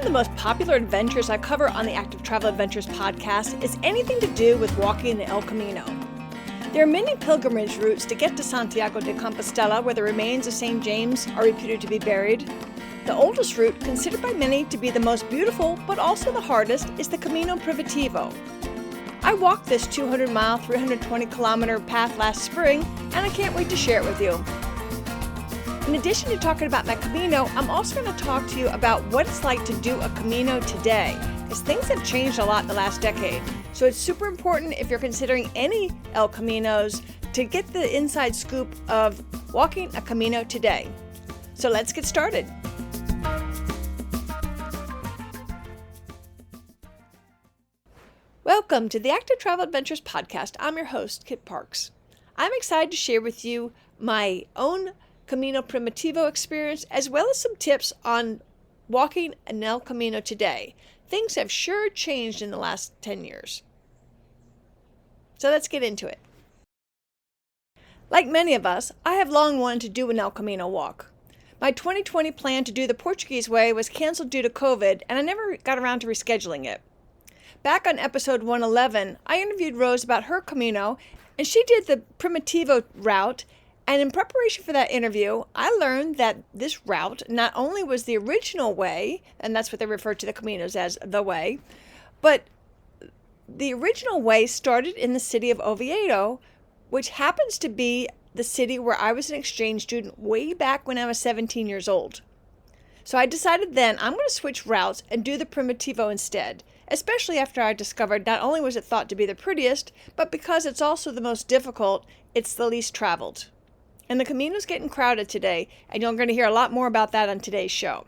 the most popular adventures I cover on the Active Travel Adventures podcast is anything to do with walking the El Camino. There are many pilgrimage routes to get to Santiago de Compostela, where the remains of St. James are reputed to be buried. The oldest route, considered by many to be the most beautiful but also the hardest, is the Camino Primitivo. I walked this 200-mile, 320-kilometer path last spring, and I can't wait to share it with you. In addition to talking about my Camino, I'm also going to talk to you about what it's like to do a Camino today, because things have changed a lot in the last decade. So it's super important if you're considering any El Caminos to get the inside scoop of walking a Camino today. So let's get started. Welcome to the Active Travel Adventures podcast. I'm your host, Kit Parks. I'm excited to share with you my own Camino Primitivo experience, as well as some tips on walking an El Camino today. Things have sure changed in the last 10 years. So let's get into it. Like many of us, I have long wanted to do an El Camino walk. My 2020 plan to do the Portuguese way was canceled due to COVID, and I never got around to rescheduling it. Back on episode 111, I interviewed Rose about her Camino, and she did the Primitivo route. And in preparation for that interview, I learned that this route not only was the original way, and that's what they refer to the Caminos as, the way, but the original way started in the city of Oviedo, which happens to be the city where I was an exchange student way back when I was 17 years old. So I decided then I'm going to switch routes and do the Primitivo instead, especially after I discovered not only was it thought to be the prettiest, but because it's also the most difficult, it's the least traveled. And the Camino's getting crowded today, and you're going to hear a lot more about that on today's show.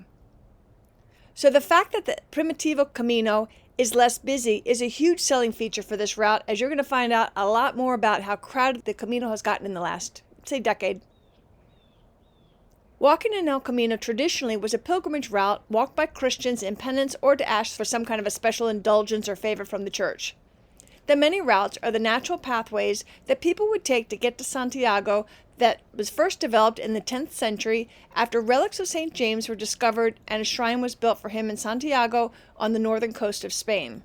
So the fact that the Primitivo Camino is less busy is a huge selling feature for this route, as you're going to find out a lot more about how crowded the Camino has gotten in the last, say, decade. Walking an El Camino traditionally was a pilgrimage route walked by Christians in penance or to ask for some kind of a special indulgence or favor from the church. The many routes are the natural pathways that people would take to get to Santiago that was first developed in the 10th century after relics of St. James were discovered and a shrine was built for him in Santiago on the northern coast of Spain.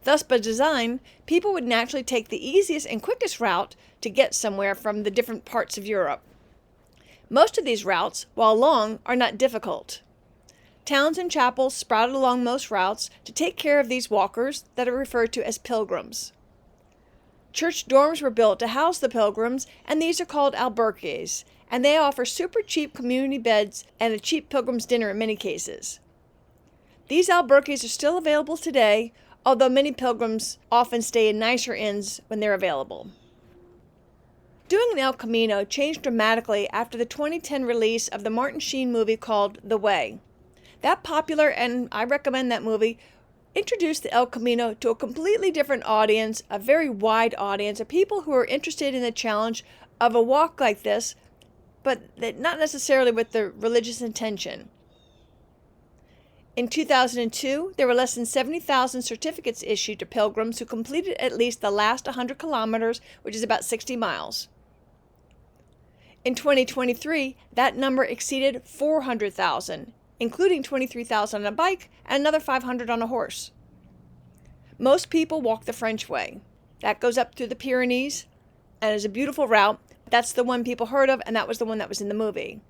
Thus, by design, people would naturally take the easiest and quickest route to get somewhere from the different parts of Europe. Most of these routes, while long, are not difficult. Towns and chapels sprouted along most routes to take care of these walkers that are referred to as pilgrims. Church dorms were built to house the pilgrims, and these are called albergues, and they offer super cheap community beds and a cheap pilgrim's dinner in many cases. These albergues are still available today, although many pilgrims often stay in nicer inns when they're available. Doing an El Camino changed dramatically after the 2010 release of the Martin Sheen movie called The Way. That popular, and I recommend that movie, introduced the El Camino to a completely different audience, a very wide audience of people who are interested in the challenge of a walk like this, but not necessarily with the religious intention. In 2002, there were less than 70,000 certificates issued to pilgrims who completed at least the last 100 kilometers, which is about 60 miles. In 2023, that number exceeded 400,000. Including 23,000 on a bike and another 500 on a horse. Most people walk the French way. That goes up through the Pyrenees and is a beautiful route. That's the one people heard of, and that was the one that was in the movie.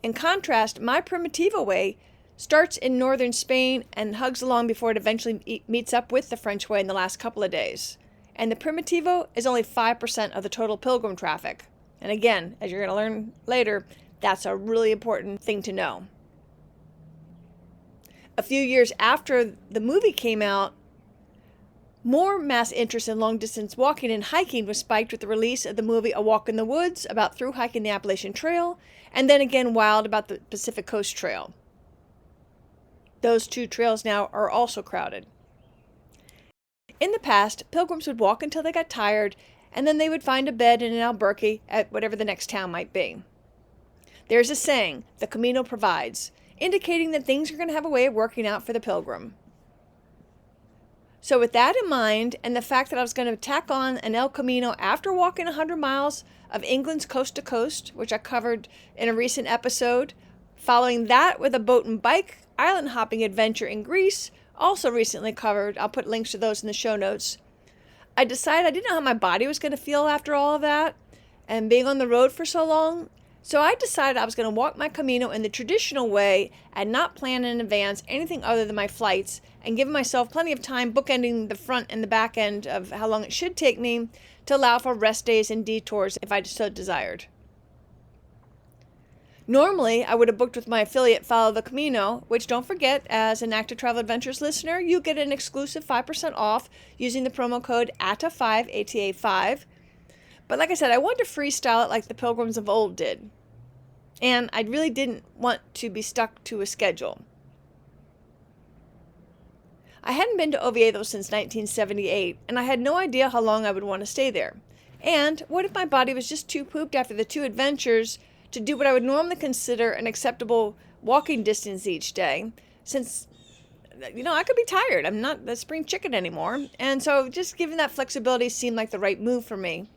In contrast, my Primitivo way starts in northern Spain and hugs along before it eventually meets up with the French way in the last couple of days. And the Primitivo is only 5% of the total pilgrim traffic. And again, as you're going to learn later, that's a really important thing to know. A few years after the movie came out, more mass interest in long-distance walking and hiking was spiked with the release of the movie A Walk in the Woods, about through hiking the Appalachian Trail, and then again Wild, about the Pacific Coast Trail. Those two trails now are also crowded. In the past, pilgrims would walk until they got tired, and then they would find a bed in an albergue at whatever the next town might be. There's a saying, the Camino provides, indicating that things are going to have a way of working out for the pilgrim. So with that in mind, and the fact that I was going to tack on an El Camino after walking 100 miles of England's coast to coast, which I covered in a recent episode, following that with a boat and bike island hopping adventure in Greece, also recently covered. I'll put links to those in the show notes. I decided I didn't know how my body was going to feel after all of that and being on the road for so long. So I decided I was going to walk my Camino in the traditional way and not plan in advance anything other than my flights, and give myself plenty of time bookending the front and the back end of how long it should take me to allow for rest days and detours if I so desired. Normally, I would have booked with my affiliate Follow the Camino, which, don't forget, as an Active Travel Adventures listener, you get an exclusive 5% off using the promo code ATA5, ATA5. But like I said, I wanted to freestyle it like the pilgrims of old did. And I really didn't want to be stuck to a schedule. I hadn't been to Oviedo since 1978, and I had no idea how long I would want to stay there. And what if my body was just too pooped after the 2 adventures to do what I would normally consider an acceptable walking distance each day, since, I could be tired. I'm not the spring chicken anymore. And so just giving that flexibility seemed like the right move for me.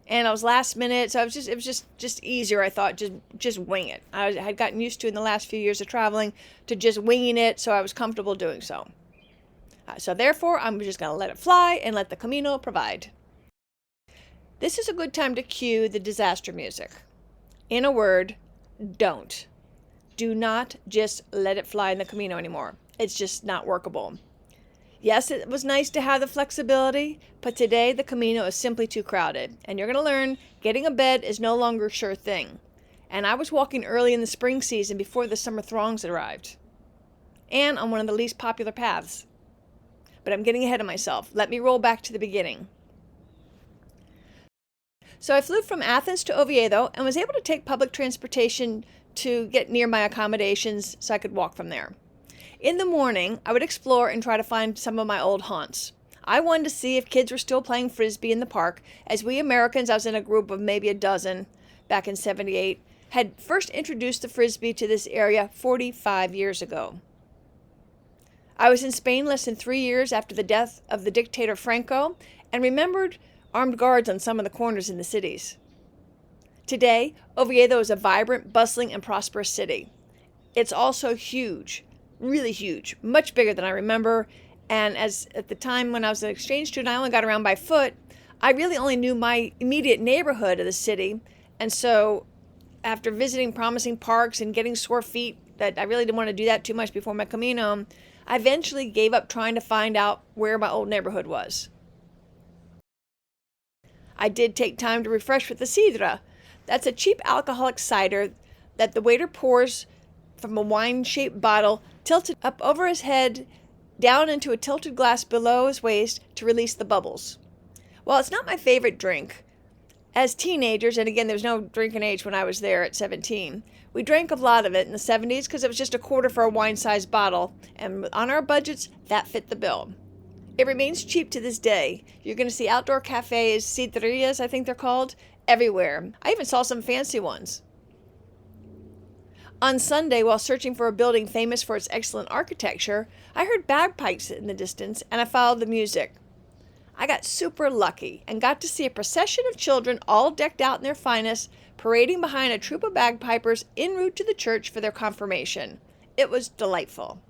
And I was last minute, so it was just easier, I thought, just wing it. I had gotten used to in the last few years of traveling to just winging it, so I was comfortable doing so. So therefore, I'm just going to let it fly and let the Camino provide. This is a good time to cue the disaster music. In a word, don't. Do not just let it fly in the Camino anymore. It's just not workable. Yes, it was nice to have the flexibility, but today the Camino is simply too crowded. And you're going to learn getting a bed is no longer a sure thing. And I was walking early in the spring season before the summer throngs arrived. And on one of the least popular paths. But I'm getting ahead of myself. Let me roll back to the beginning. So I flew from Athens to Oviedo and was able to take public transportation to get near my accommodations so I could walk from there. In the morning, I would explore and try to find some of my old haunts. I wanted to see if kids were still playing Frisbee in the park, as we Americans, I was in a group of maybe a dozen back in '78, had first introduced the Frisbee to this area 45 years ago. I was in Spain less than 3 years after the death of the dictator Franco and remembered armed guards on some of the corners in the cities. Today, Oviedo is a vibrant, bustling, and prosperous city. It's also huge. Really huge, much bigger than I remember, and as at the time when I was an exchange student, I only got around by foot. I really only knew my immediate neighborhood of the city, and so after visiting promising parks and getting sore feet that I really didn't want to do that too much before my Camino, I eventually gave up trying to find out where my old neighborhood was. I did take time to refresh with the sidra. That's a cheap alcoholic cider that the waiter pours from a wine-shaped bottle tilted up over his head, down into a tilted glass below his waist to release the bubbles. While it's not my favorite drink, as teenagers, and again, there was no drinking age when I was there at 17, we drank a lot of it in the 70s because it was just $0.25 for a wine-sized bottle, and on our budgets, that fit the bill. It remains cheap to this day. You're going to see outdoor cafes, sidrerías, I think they're called, everywhere. I even saw some fancy ones. On Sunday, while searching for a building famous for its excellent architecture, I heard bagpipes in the distance, and I followed the music. I got super lucky and got to see a procession of children all decked out in their finest, parading behind a troop of bagpipers en route to the church for their confirmation. It was delightful.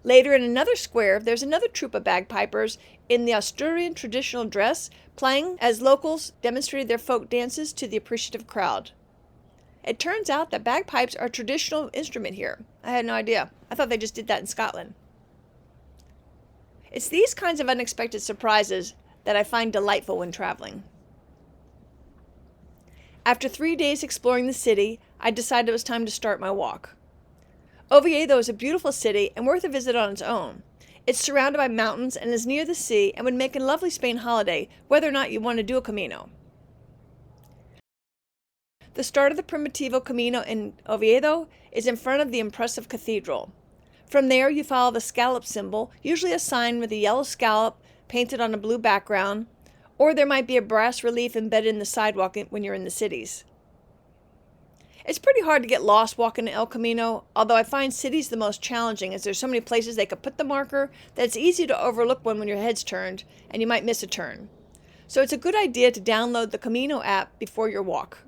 Later in another square, there's another troop of bagpipers in the Asturian traditional dress, playing as locals demonstrated their folk dances to the appreciative crowd. It turns out that bagpipes are a traditional instrument here. I had no idea. I thought they just did that in Scotland. It's these kinds of unexpected surprises that I find delightful when traveling. After 3 days exploring the city, I decided it was time to start my walk. Oviedo is a beautiful city and worth a visit on its own. It's surrounded by mountains and is near the sea and would make a lovely Spain holiday, whether or not you want to do a Camino. The start of the Primitivo Camino in Oviedo is in front of the impressive cathedral. From there, you follow the scallop symbol, usually a sign with a yellow scallop painted on a blue background, or there might be a brass relief embedded in the sidewalk when you're in the cities. It's pretty hard to get lost walking El Camino, although I find cities the most challenging as there's so many places they could put the marker that it's easy to overlook one when your head's turned and you might miss a turn. So it's a good idea to download the Camino app before your walk.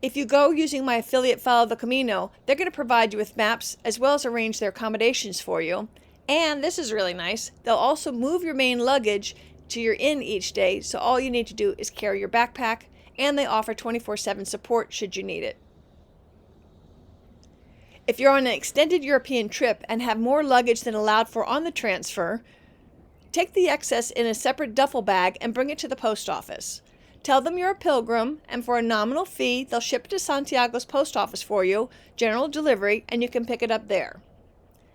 If you go using my affiliate Follow the Camino, they're going to provide you with maps as well as arrange their accommodations for you. And this is really nice, they'll also move your main luggage to your inn each day, so all you need to do is carry your backpack, and they offer 24/7 support should you need it. If you're on an extended European trip and have more luggage than allowed for on the transfer, take the excess in a separate duffel bag and bring it to the post office. Tell them you're a pilgrim, and for a nominal fee, they'll ship it to Santiago's post office for you, general delivery, and you can pick it up there.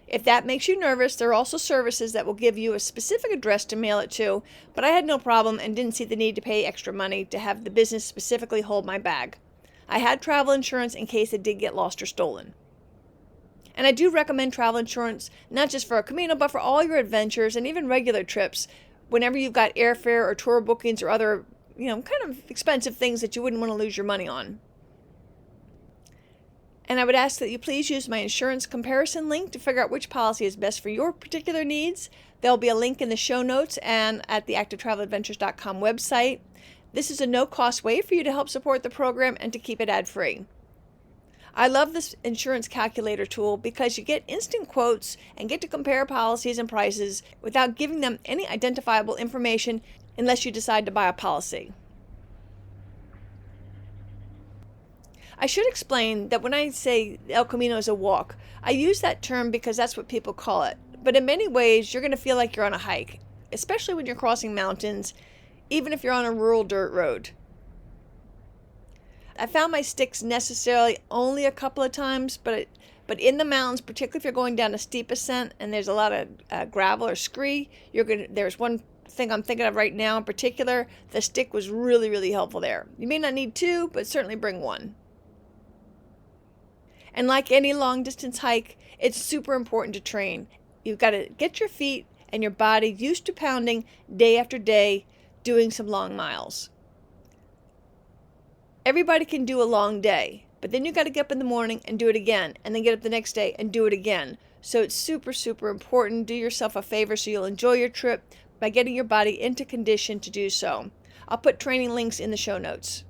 If that makes you nervous, there are also services that will give you a specific address to mail it to, but I had no problem and didn't see the need to pay extra money to have the business specifically hold my bag. I had travel insurance in case it did get lost or stolen. And I do recommend travel insurance, not just for a Camino, but for all your adventures and even regular trips, whenever you've got airfare or tour bookings or other, kind of expensive things that you wouldn't want to lose your money on. And I would ask that you please use my insurance comparison link to figure out which policy is best for your particular needs. There'll be a link in the show notes and at the activetraveladventures.com website. This is a no-cost way for you to help support the program and to keep it ad-free. I love this insurance calculator tool because you get instant quotes and get to compare policies and prices without giving them any identifiable information unless you decide to buy a policy. I should explain that when I say El Camino is a walk, I use that term because that's what people call it. But in many ways, you're going to feel like you're on a hike, especially when you're crossing mountains, even if you're on a rural dirt road. I found my sticks necessarily only a couple of times, but in the mountains, particularly if you're going down a steep ascent and there's a lot of gravel or scree, there's one thing I'm thinking of right now in particular, the stick was really, really helpful there. You may not need two, but certainly bring one. And like any long distance hike, it's super important to train. You've got to get your feet and your body used to pounding day after day, doing some long miles. Everybody can do a long day, but then you got to get up in the morning and do it again, and then get up the next day and do it again. So it's super, super important. Do yourself a favor so you'll enjoy your trip by getting your body into condition to do so. I'll put training links in the show notes.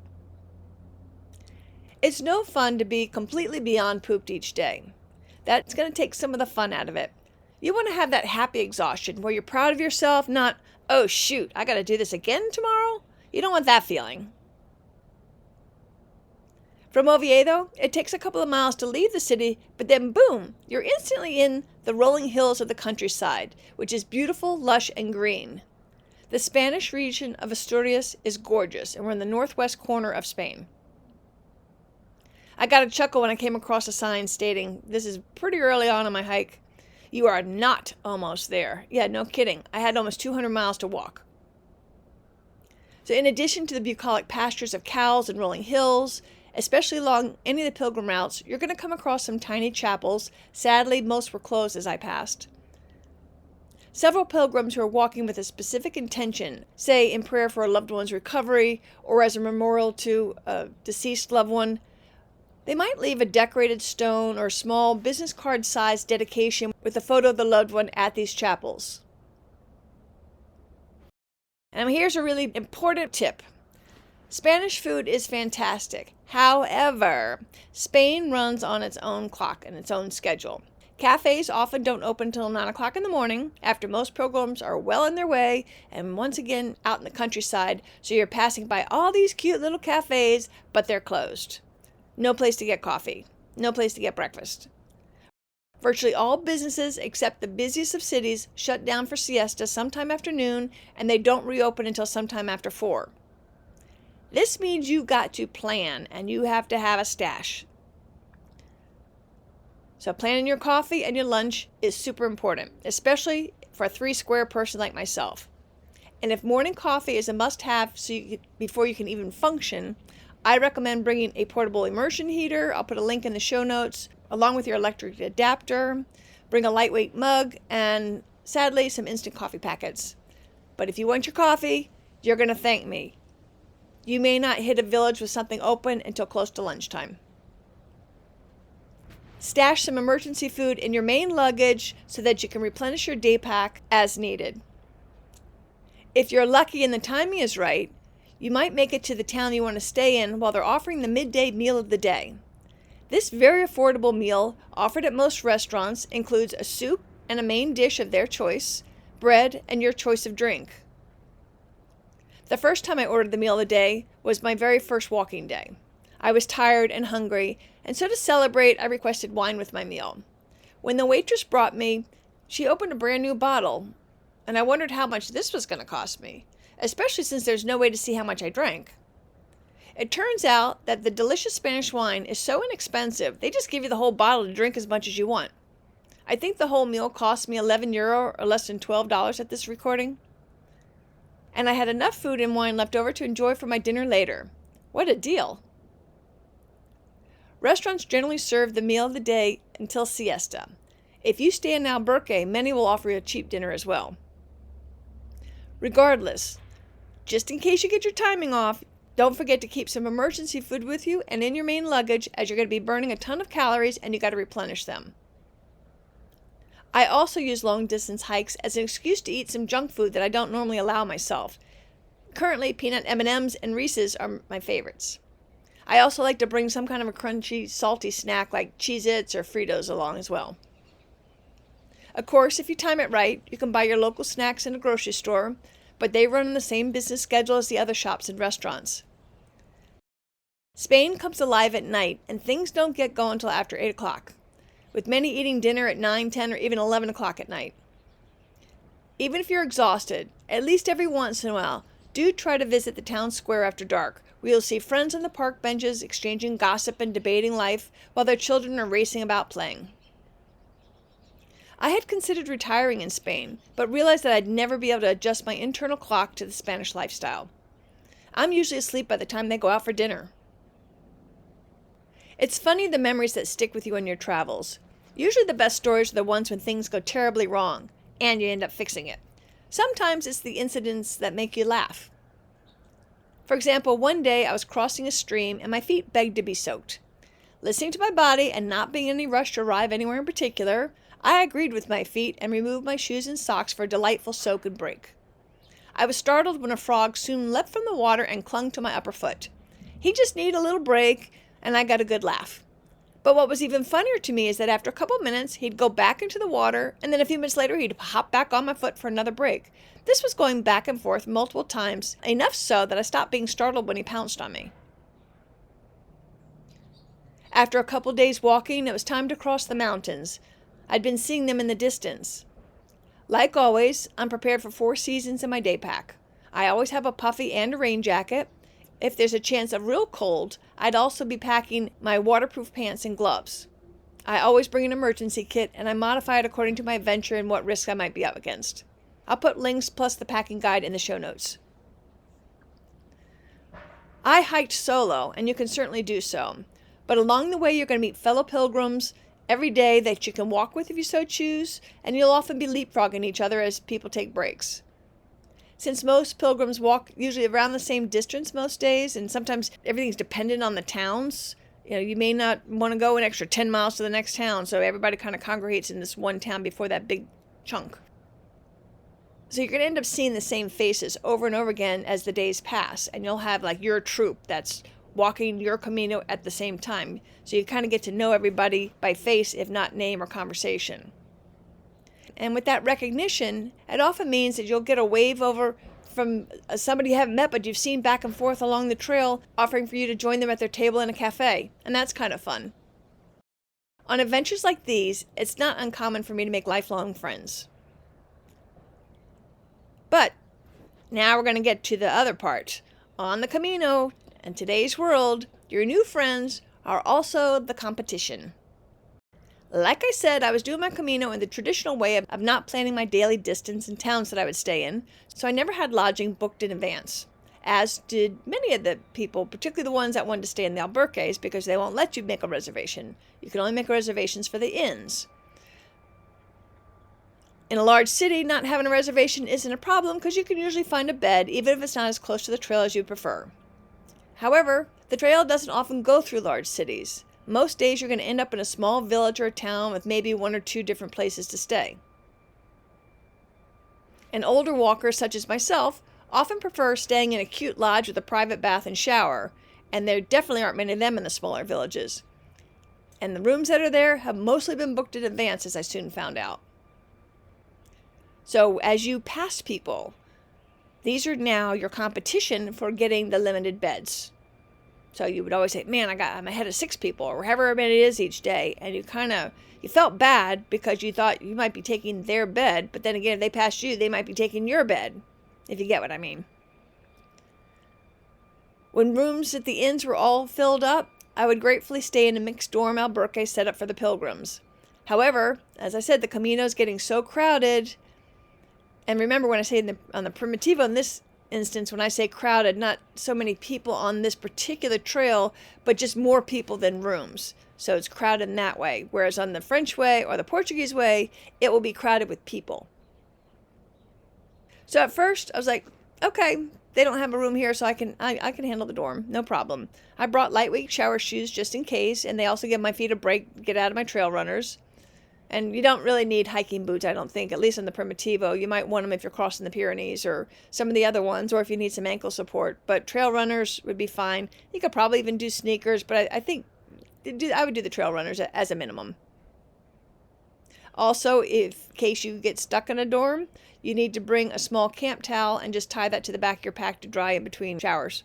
It's no fun to be completely beyond pooped each day. That's going to take some of the fun out of it. You want to have that happy exhaustion where you're proud of yourself, not, oh shoot, I got to do this again tomorrow? You don't want that feeling. From Oviedo, it takes a couple of miles to leave the city, but then boom, you're instantly in the rolling hills of the countryside, which is beautiful, lush, and green. The Spanish region of Asturias is gorgeous, and we're in the northwest corner of Spain. I got a chuckle when I came across a sign stating, this is pretty early on in my hike, you are not almost there. Yeah, no kidding. I had almost 200 miles to walk. So in addition to the bucolic pastures of cows and rolling hills, especially along any of the pilgrim routes, you're going to come across some tiny chapels. Sadly, most were closed as I passed. Several pilgrims who are walking with a specific intention, say in prayer for a loved one's recovery or as a memorial to a deceased loved one, they might leave a decorated stone or small business card-sized dedication with a photo of the loved one at these chapels. And here's a really important tip. Spanish food is fantastic. However, Spain runs on its own clock and its own schedule. Cafes often don't open until 9 o'clock in the morning, after most pilgrims are well on their way and once again out in the countryside, so you're passing by all these cute little cafes, but they're closed. No place to get coffee. No place to get breakfast. Virtually all businesses except the busiest of cities shut down for siesta sometime after noon, and they don't reopen until sometime after 4. This means you got to plan, and you have to have a stash. So planning your coffee and your lunch is super important, especially for a 3-square person like myself. And if morning coffee is a must-have before you can even function, I recommend bringing a portable immersion heater. I'll put a link in the show notes, along with your electric adapter. Bring a lightweight mug, and sadly, some instant coffee packets. But if you want your coffee, you're going to thank me. You may not hit a village with something open until close to lunchtime. Stash some emergency food in your main luggage so that you can replenish your day pack as needed. If you're lucky and the timing is right, you might make it to the town you want to stay in while they're offering the midday meal of the day. This very affordable meal, offered at most restaurants, includes a soup and a main dish of their choice, bread, and your choice of drink. The first time I ordered the meal of the day was my very first walking day. I was tired and hungry, and so to celebrate, I requested wine with my meal. When the waitress brought me, she opened a brand new bottle, and I wondered how much this was going to cost me, especially since there's no way to see how much I drank. It turns out that the delicious Spanish wine is so inexpensive, they just give you the whole bottle to drink as much as you want. I think the whole meal cost me €11 or less than $12 at this recording. And I had enough food and wine left over to enjoy for my dinner later. What a deal! Restaurants generally serve the meal of the day until siesta. If you stay in Albuquerque, many will offer you a cheap dinner as well. Regardless, just in case you get your timing off, don't forget to keep some emergency food with you and in your main luggage, as you're going to be burning a ton of calories and you got to replenish them. I also use long distance hikes as an excuse to eat some junk food that I don't normally allow myself. Currently, peanut M&Ms and Reese's are my favorites. I also like to bring some kind of a crunchy, salty snack like Cheez-Its or Fritos along as well. Of course, if you time it right, you can buy your local snacks in a grocery store, but they run on the same business schedule as the other shops and restaurants. Spain comes alive at night, and things don't get going until after 8 o'clock, with many eating dinner at 9, 10, or even 11 o'clock at night. Even if you're exhausted, at least every once in a while, do try to visit the town square after dark, where you'll see friends on the park benches exchanging gossip and debating life while their children are racing about playing. I had considered retiring in Spain, but realized that I'd never be able to adjust my internal clock to the Spanish lifestyle. I'm usually asleep by the time they go out for dinner. It's funny the memories that stick with you on your travels. Usually the best stories are the ones when things go terribly wrong, and you end up fixing it. Sometimes it's the incidents that make you laugh. For example, one day I was crossing a stream and my feet begged to be soaked. Listening to my body and not being in any rush to arrive anywhere in particular, I agreed with my feet and removed my shoes and socks for a delightful soak and break. I was startled when a frog soon leapt from the water and clung to my upper foot. He just needed a little break, and I got a good laugh. But what was even funnier to me is that after a couple minutes, he'd go back into the water, and then a few minutes later, he'd hop back on my foot for another break. This was going back and forth multiple times, enough so that I stopped being startled when he pounced on me. After a couple days walking, it was time to cross the mountains. I'd been seeing them in the distance. Like always, I'm prepared for 4 seasons in my day pack. I always have a puffy and a rain jacket. If there's a chance of real cold, I'd also be packing my waterproof pants and gloves. I always bring an emergency kit, and I modify it according to my adventure and what risks I might be up against. I'll put links plus the packing guide in the show notes. I hiked solo, and you can certainly do so. But along the way, you're going to meet fellow pilgrims every day that you can walk with if you so choose, and you'll often be leapfrogging each other as people take breaks. Since most pilgrims walk usually around the same distance most days, and sometimes everything's dependent on the towns, you may not want to go an extra 10 miles to the next town, so everybody kind of congregates in this one town before that big chunk. So you're going to end up seeing the same faces over and over again as the days pass, and you'll have like your troop that's walking your Camino at the same time. So you kind of get to know everybody by face, if not name or conversation. And with that recognition, it often means that you'll get a wave over from somebody you haven't met but you've seen back and forth along the trail, offering for you to join them at their table in a cafe. And that's kind of fun. On adventures like these, it's not uncommon for me to make lifelong friends. But now we're going to get to the other part. On the Camino, in today's world, your new friends are also the competition. Like I said, I was doing my Camino in the traditional way of not planning my daily distance and towns that I would stay in, so I never had lodging booked in advance, as did many of the people, particularly the ones that wanted to stay in the alberques, because they won't let you make a reservation. You can only make reservations for the inns. In a large city, not having a reservation isn't a problem because you can usually find a bed, even if it's not as close to the trail as you prefer. However, the trail doesn't often go through large cities. Most days you're going to end up in a small village or a town with maybe 1 or 2 different places to stay. And older walkers such as myself often prefer staying in a cute lodge with a private bath and shower, and there definitely aren't many of them in the smaller villages. And the rooms that are there have mostly been booked in advance, as I soon found out. So as you pass people, these are now your competition for getting the limited beds. So you would always say, man, I'm ahead of 6 people, or however many it is each day. And you felt bad because you thought you might be taking their bed. But then again, if they passed you, they might be taking your bed, if you get what I mean. When rooms at the inns were all filled up, I would gratefully stay in a mixed dorm albergue set up for the pilgrims. However, as I said, the Camino is getting so crowded. And remember, when I say on the Primitivo, in this instance, when I say crowded, not so many people on this particular trail, but just more people than rooms. So it's crowded in that way. Whereas on the French way or the Portuguese way, it will be crowded with people. So at first, I was like, okay, they don't have a room here, so I can handle the dorm, no problem. I brought lightweight shower shoes just in case, and they also give my feet a break, get out of my trail runners. And you don't really need hiking boots, I don't think, at least on the Primitivo. You might want them if you're crossing the Pyrenees or some of the other ones, or if you need some ankle support. But trail runners would be fine. You could probably even do sneakers, but I think I would do the trail runners as a minimum. Also, in case you get stuck in a dorm, you need to bring a small camp towel and just tie that to the back of your pack to dry in between showers.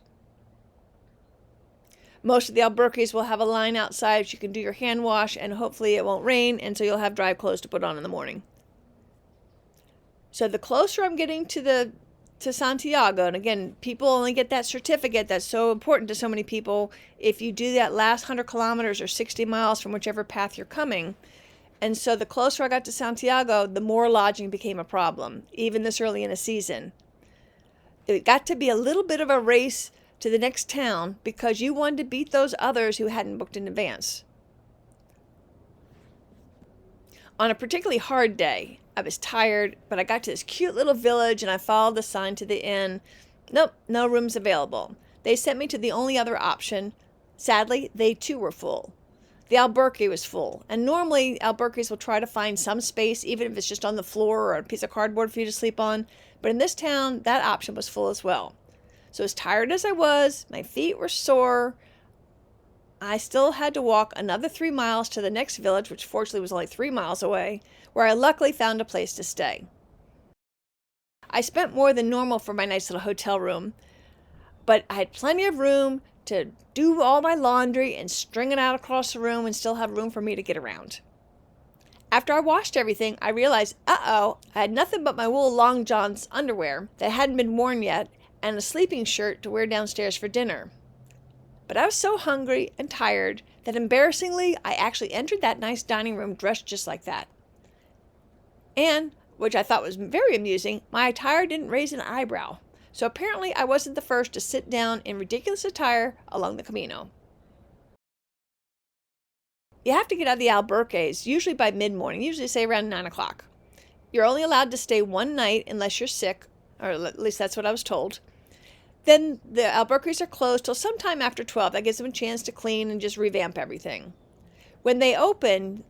Most of the albergues will have a line outside so you can do your hand wash, and hopefully it won't rain, and so you'll have dry clothes to put on in the morning. So the closer I'm getting to Santiago, and again, people only get that certificate that's so important to so many people if you do that last 100 kilometers or 60 miles from whichever path you're coming. And so the closer I got to Santiago, the more lodging became a problem, even this early in the season. It got to be a little bit of a race to the next town because you wanted to beat those others who hadn't booked in advance. On a particularly hard day, I was tired, but I got to this cute little village and I followed the sign to the inn. Nope, no rooms available. They sent me to the only other option. Sadly, they too were full. The albergue was full, and normally albergues will try to find some space, even if it's just on the floor or a piece of cardboard for you to sleep on. But in this town, that option was full as well. So as tired as I was, my feet were sore, I still had to walk another 3 miles to the next village, which fortunately was only 3 miles away, where I luckily found a place to stay. I spent more than normal for my nice little hotel room, but I had plenty of room to do all my laundry and string it out across the room and still have room for me to get around. After I washed everything, I realized, I had nothing but my wool long johns underwear that hadn't been worn yet, and a sleeping shirt to wear downstairs for dinner. But I was so hungry and tired that embarrassingly, I actually entered that nice dining room dressed just like that. And, which I thought was very amusing, my attire didn't raise an eyebrow. So apparently I wasn't the first to sit down in ridiculous attire along the Camino. You have to get out of the albergues, usually by mid-morning, usually say around 9 o'clock. You're only allowed to stay one night unless you're sick, or at least that's what I was told. Then the albergues are closed till sometime after 12. That gives them a chance to clean and just revamp everything. When they open,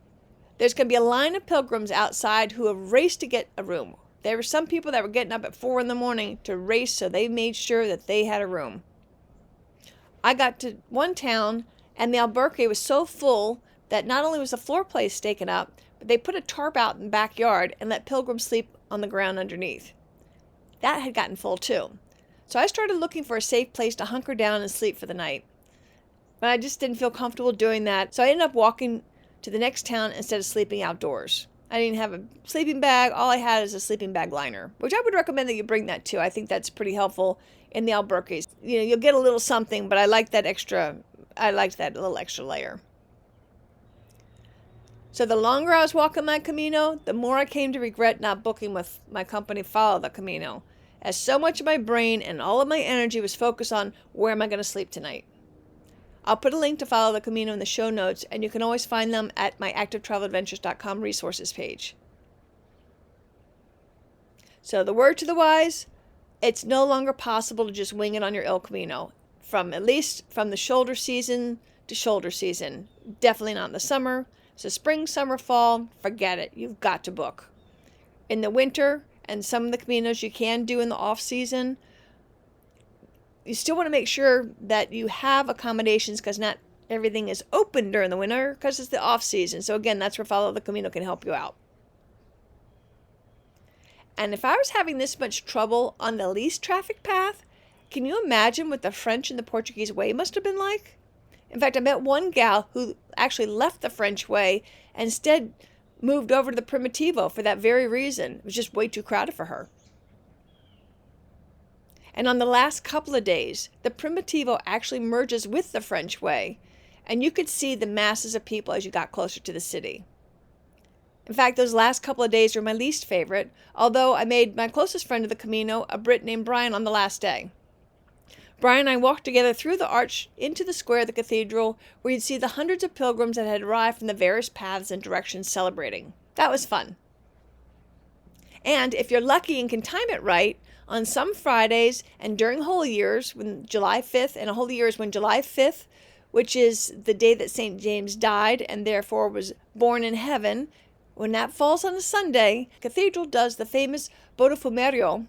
there's going to be a line of pilgrims outside who have raced to get a room. There were some people that were getting up at 4 in the morning to race, so they made sure that they had a room. I got to one town, and the albergue was so full that not only was the floor place taken up, but they put a tarp out in the backyard and let pilgrims sleep on the ground underneath. That had gotten full too. So I started looking for a safe place to hunker down and sleep for the night. But I just didn't feel comfortable doing that, so I ended up walking to the next town instead of sleeping outdoors. I didn't have a sleeping bag. All I had is a sleeping bag liner, which I would recommend that you bring that too. I think that's pretty helpful in the albergues. You know, you'll get a little something, but I liked that little extra layer. So the longer I was walking my Camino, the more I came to regret not booking with my company Follow the Camino, as so much of my brain and all of my energy was focused on where am I going to sleep tonight. I'll put a link to Follow the Camino in the show notes, and you can always find them at my activetraveladventures.com resources page. So the word to the wise, it's no longer possible to just wing it on your El Camino, at least from the shoulder season to shoulder season. Definitely not in the summer. So spring, summer, fall, forget it. You've got to book. In the winter, and some of the Caminos you can do in the off season, you still want to make sure that you have accommodations because not everything is open during the winter because it's the off season. So again, that's where Follow the Camino can help you out. And if I was having this much trouble on the least trafficked path, can you imagine what the French and the Portuguese way must have been like? In fact, I met one gal who actually left the French way and instead moved over to the Primitivo for that very reason. It was just way too crowded for her. And on the last couple of days, the Primitivo actually merges with the French way, and you could see the masses of people as you got closer to the city. In fact, those last couple of days were my least favorite, although I made my closest friend of the Camino, a Brit named Brian, on the last day. Brian and I walked together through the arch into the square of the cathedral, where you'd see the hundreds of pilgrims that had arrived from the various paths and directions celebrating. That was fun. And if you're lucky and can time it right, on some Fridays and during Holy Years, when July 5th, and a Holy Year is when July 5th, which is the day that St. James died and therefore was born in heaven, when that falls on a Sunday, the cathedral does the famous Botafumerio,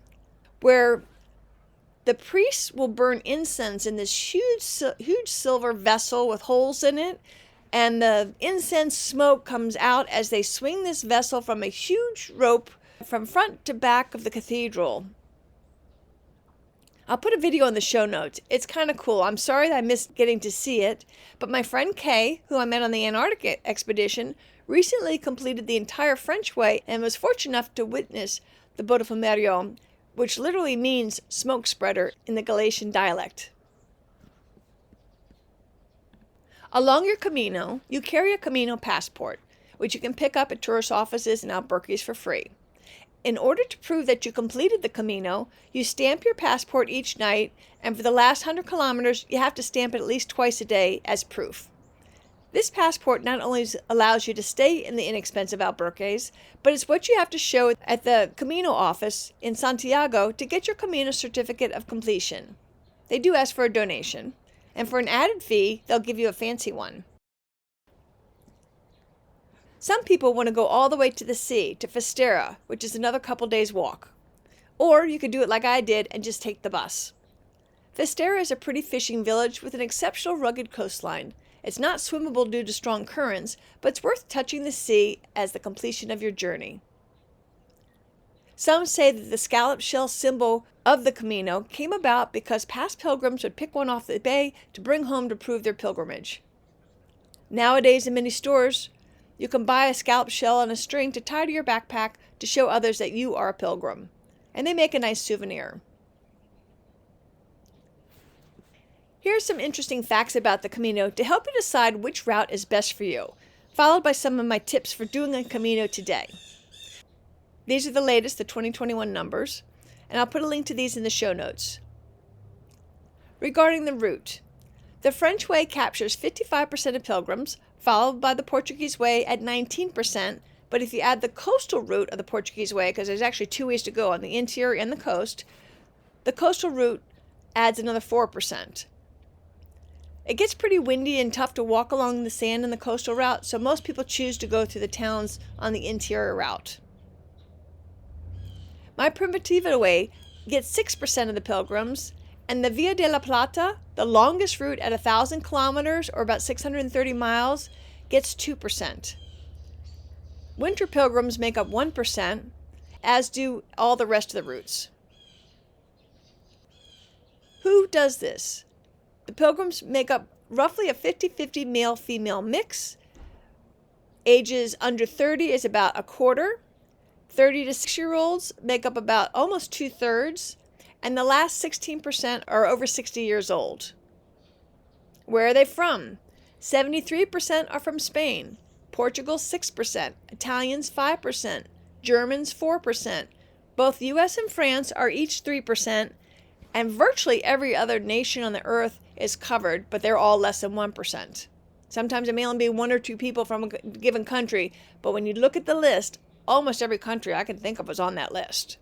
where the priests will burn incense in this huge silver vessel with holes in it, and the incense smoke comes out as they swing this vessel from a huge rope from front to back of the cathedral. I'll put a video in the show notes. It's kind of cool. I'm sorry that I missed getting to see it, but my friend Kay, who I met on the Antarctic expedition, recently completed the entire French way and was fortunate enough to witness the Botafumerio, which literally means smoke spreader in the Galician dialect. Along your Camino, you carry a Camino passport, which you can pick up at tourist offices and Albuquerques for free. In order to prove that you completed the Camino, you stamp your passport each night, and for the last 100 kilometers, you have to stamp it at least twice a day as proof. This passport not only allows you to stay in the inexpensive Albuquerques, but it's what you have to show at the Camino office in Santiago to get your Camino certificate of completion. They do ask for a donation, and for an added fee, they'll give you a fancy one. Some people want to go all the way to the sea, to Finisterre, which is another couple days' walk. Or you could do it like I did and just take the bus. Finisterre is a pretty fishing village with an exceptional rugged coastline. It's not swimmable due to strong currents, but it's worth touching the sea as the completion of your journey. Some say that the scallop shell symbol of the Camino came about because past pilgrims would pick one off the bay to bring home to prove their pilgrimage. Nowadays in many stores, you can buy a scallop shell on a string to tie to your backpack to show others that you are a pilgrim, and they make a nice souvenir. Here are some interesting facts about the Camino to help you decide which route is best for you, followed by some of my tips for doing a Camino today. These are the latest, the 2021 numbers, and I'll put a link to these in the show notes. Regarding the route, the French way captures 55% of pilgrims, followed by the Portuguese way at 19%, but if you add the coastal route of the Portuguese way, because there's actually two ways to go, on the interior and the coastal route adds another 4%. It gets pretty windy and tough to walk along the sand in the coastal route, so most people choose to go through the towns on the interior route. My Primitivo way gets 6% of the pilgrims, and the Via de la Plata, the longest route at 1,000 kilometers or about 630 miles, gets 2%. Winter pilgrims make up 1%, as do all the rest of the routes. Who does this? The pilgrims make up roughly a 50-50 male-female mix. Ages under 30 is about a quarter. 30 to 6-year-olds make up about almost 2/3, and the last 16% are over 60 years old. Where are they from? 73% are from Spain, Portugal 6%, Italians 5%, Germans 4%. Both US and France are each 3%, and virtually every other nation on the earth is covered, but they're all less than 1%. Sometimes it may only be 1 or 2 people from a given country, but when you look at the list, almost every country I can think of is on that list.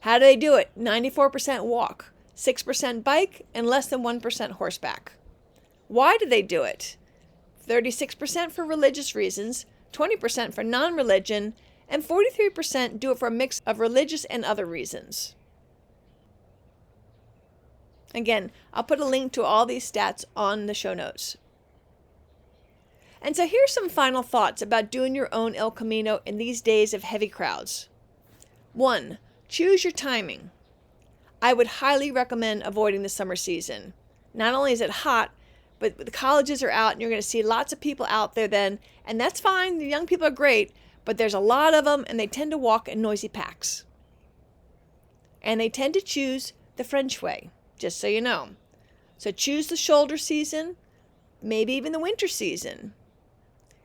How do they do it? 94% walk, 6% bike, and less than 1% horseback. Why do they do it? 36% for religious reasons, 20% for non-religion, and 43% do it for a mix of religious and other reasons. Again, I'll put a link to all these stats on the show notes. And so here's some final thoughts about doing your own El Camino in these days of heavy crowds. 1. Choose your timing. I would highly recommend avoiding the summer season. Not only is it hot, but the colleges are out and you're going to see lots of people out there then, and that's fine. The young people are great, but there's a lot of them and they tend to walk in noisy packs. And they tend to choose the French way, just so you know. So choose the shoulder season, maybe even the winter season.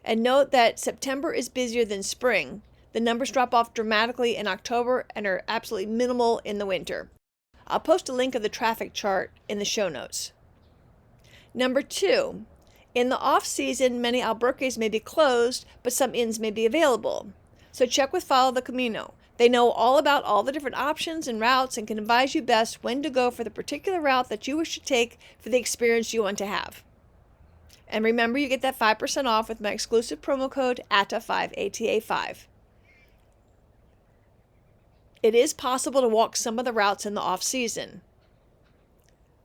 And note that September is busier than spring. The numbers drop off dramatically in October and are absolutely minimal in the winter. I'll post a link of the traffic chart in the show notes. Number 2, in the off-season, many albergues may be closed, but some inns may be available. So check with Follow the Camino. They know all about all the different options and routes and can advise you best when to go for the particular route that you wish to take for the experience you want to have. And remember, you get that 5% off with my exclusive promo code ATA5, ATA5. It is possible to walk some of the routes in the off-season.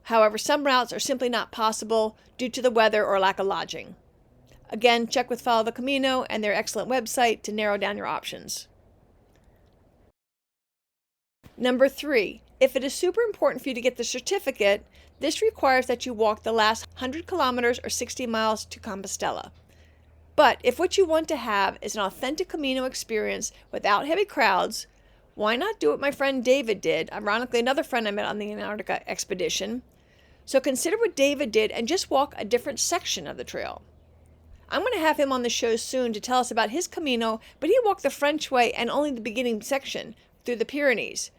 However, some routes are simply not possible due to the weather or lack of lodging. Again, check with Follow the Camino and their excellent website to narrow down your options. Number 3, if it is super important for you to get the certificate, this requires that you walk the last 100 kilometers or 60 miles to Compostela. But if what you want to have is an authentic Camino experience without heavy crowds, why not do what my friend David did, ironically another friend I met on the Antarctica expedition. So consider what David did and just walk a different section of the trail. I'm going to have him on the show soon to tell us about his Camino, but he walked the French way and only the beginning section through the Pyrenees.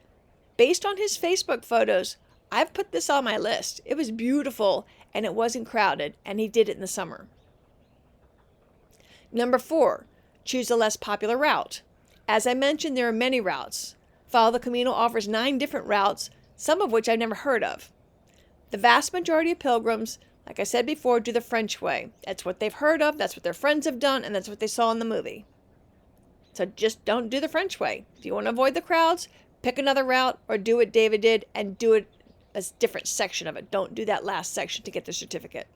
Based on his Facebook photos, I've put this on my list. It was beautiful and it wasn't crowded, and he did it in the summer. Number 4, choose a less popular route. As I mentioned, there are many routes. Follow the Camino offers 9 different routes, some of which I've never heard of. The vast majority of pilgrims, like I said before, do the French way. That's what they've heard of, that's what their friends have done, and that's what they saw in the movie. So just don't do the French way. If you want to avoid the crowds, pick another route or do what David did and do it a different section of it. Don't do that last section to get the certificate.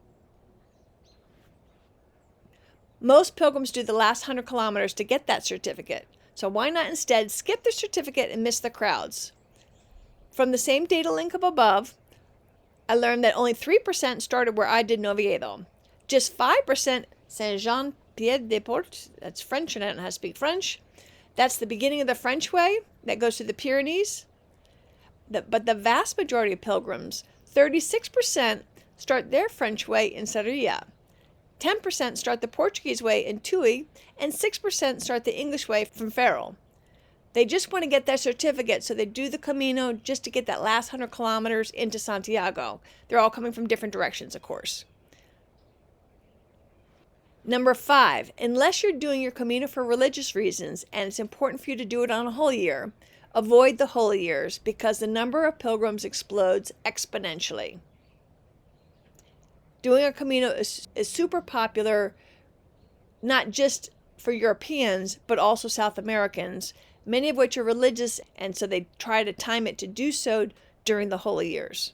Most pilgrims do the last 100 kilometers to get that certificate. So why not instead skip the certificate and miss the crowds? From the same data link up above, I learned that only 3% started where I did in Oviedo. Just 5% Saint-Jean-Pied-de-Port, that's French, and I don't know how to speak French. That's the beginning of the French way that goes through the Pyrenees. But the vast majority of pilgrims, 36%, start their French way in Sarria. 10% start the Portuguese way in Tui, and 6% start the English way from Ferrol. They just want to get their certificate, so they do the Camino just to get that last 100 kilometers into Santiago. They're all coming from different directions, of course. Number 5, unless you're doing your Camino for religious reasons, and it's important for you to do it on a holy year, avoid the holy years because the number of pilgrims explodes exponentially. Doing a Camino is super popular, not just for Europeans, but also South Americans, many of which are religious, and so they try to time it to do so during the holy years.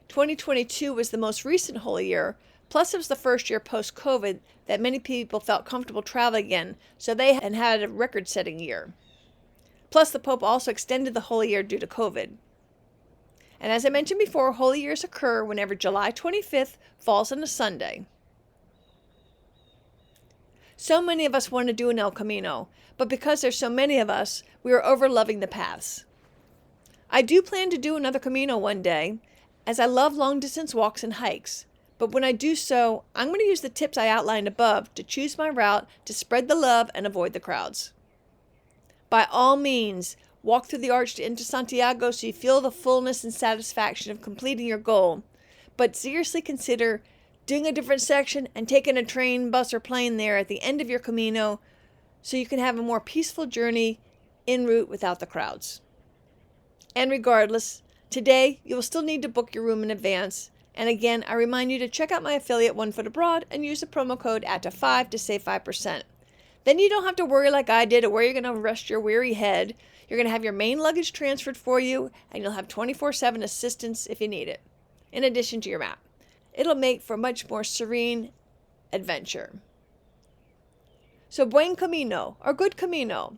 2022 was the most recent holy year, plus it was the first year post-COVID that many people felt comfortable traveling again, so they had a record-setting year. Plus the Pope also extended the holy year due to COVID. And as I mentioned before, holy years occur whenever July 25th falls on a Sunday. So many of us want to do an El Camino, but because there's so many of us, we are overloving the paths. I do plan to do another Camino one day, as I love long-distance walks and hikes. But when I do so, I'm going to use the tips I outlined above to choose my route to spread the love and avoid the crowds. By all means, walk through the arch into Santiago so you feel the fullness and satisfaction of completing your goal. But seriously consider doing a different section and taking a train, bus, or plane there at the end of your Camino so you can have a more peaceful journey en route without the crowds. And regardless, today you will still need to book your room in advance. And again, I remind you to check out my affiliate One Foot Abroad and use the promo code ATA5 to save 5%. Then you don't have to worry like I did of where you're going to rest your weary head. You're going to have your main luggage transferred for you, and you'll have 24/7 assistance if you need it, in addition to your map. It'll make for a much more serene adventure. So Buen Camino, or Good Camino.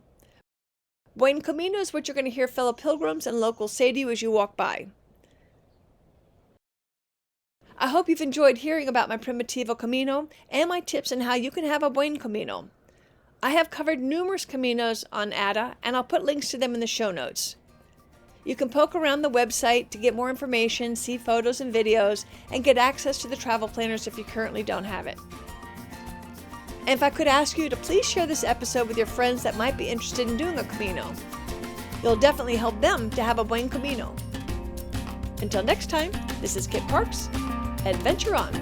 Buen Camino is what you're going to hear fellow pilgrims and locals say to you as you walk by. I hope you've enjoyed hearing about my Primitivo Camino and my tips on how you can have a Buen Camino. I have covered numerous caminos on ADA, and I'll put links to them in the show notes. You can poke around the website to get more information, see photos and videos, and get access to the travel planners if you currently don't have it. And if I could ask you to please share this episode with your friends that might be interested in doing a Camino. You'll definitely help them to have a Buen Camino. Until next time, this is Kit Parks. Adventure on!